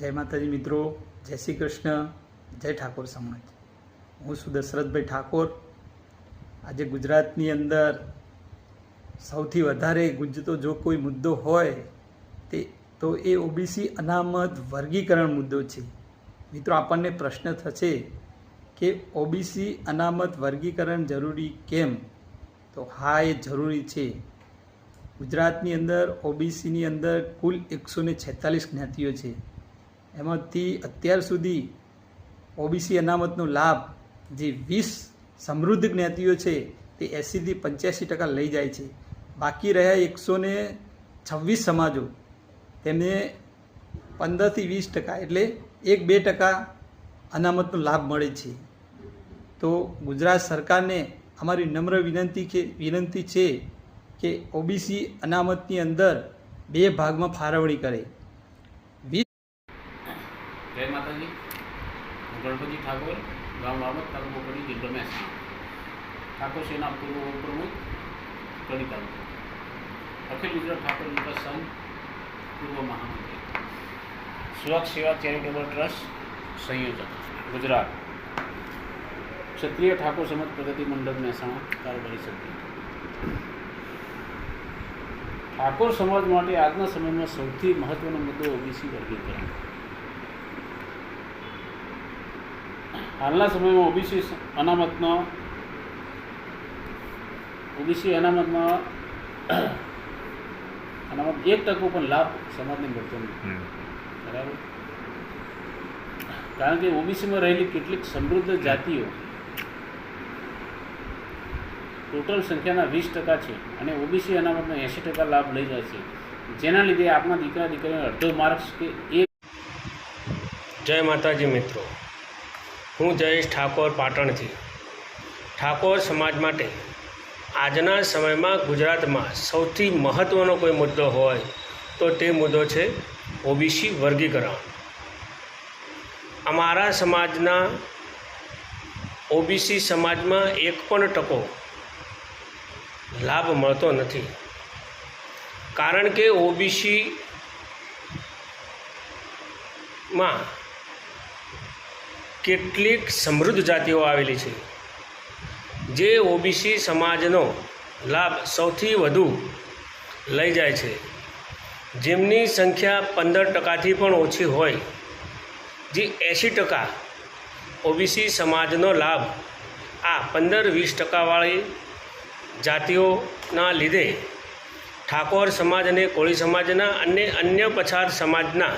જય માતાજી મિત્રો, જય શ્રી કૃષ્ણ, જય ઠાકોર સમાજ। હું છું દશરથભાઈ ઠાકોર। આજે ગુજરાતની અંદર સૌથી વધારે ગુંજતો જો કોઈ મુદ્દો હોય તો એ ઓબીસી અનામત વર્ગીકરણ મુદ્દો છે। મિત્રો, આપણને પ્રશ્ન થશે કે ઓબીસી અનામત વર્ગીકરણ જરૂરી કેમ? તો હા, એ જરૂરી છે। ગુજરાતની અંદર ઓબીસીની અંદર કુલ 146 જ્ઞાતિઓ છે। એમાંથી અત્યાર સુધી ઓબીસી અનામતનો લાભ જે 20 સમૃદ્ધ જ્ઞાતિઓ છે તે 80થી 85% લઈ જાય છે। બાકી રહ્યા 126 સમાજો તેમને 15થી 20% એટલે 1-2% અનામતનો લાભ મળે છે। તો ગુજરાત સરકારને અમારી નમ્ર વિનંતી છે કે ઓબીસી અનામતની અંદર 2 ભાગમાં ફાળવણી કરે। जय माता जी। गणपति ठाकुर, गांव वामत, तालुको कड़ी, जिल्लो महेसाणा। ठाकुर सेना पूर्व उपप्रमुख, कड़ी तालुको। अखिल गुजरात ठाकुर विकास संघ पूर्व महामंत्री। स्वच्छ सेवा चैरिटेबल ट्रस्ट संयोजक गुजरात। क्षत्रिय ठाकुर समाज प्रगति मंडल महेसाणा कारोबारी सभ्य। ठाकुर समाज माटे आजना समय में सौथी महत्वनो मुद्दो ओबीसी वर्गीकरण। हालना समय में ओबीसी अनामत 1% पण लाभ समाज ने मळतो नहीं। बराबर, कारण के ओबीसी में रहेली केटलीक समृद्ध जातिओ टोटल संख्या 20% है और ओबीसी अनामत 80% लाभ लई जाए छे, जेना लीधे आपना दीकरा दीकरी अर्धो मार्क्स के एक। जय माताजी मित्रों, हूँ जयेश ठाकोर पाटण थी। ठाकोर समाज माटे आजना समय में गुजरात में सौथी महत्वनो कोई मुद्दो होय तो ते मुद्दो छे ओबीसी वर्गीकरण। अमारा समाजना ओबीसी समाज में 1% लाभ मळतो नथी। कारण के ओबीसी में કેટલીક સમૃદ્ધ જાતિઓ આવેલી છે જે ઓબીસી સમાજનો લાભ સૌથી વધુ લઈ જાય છે, જેમની સંખ્યા 15%થી પણ ઓછી હોય, જે 80% ઓબીસી સમાજનો લાભ આ 15-20% વાળી જાતિઓના લીધે ઠાકોર સમાજ અને કોળી સમાજના અને અન્ય પછાત સમાજના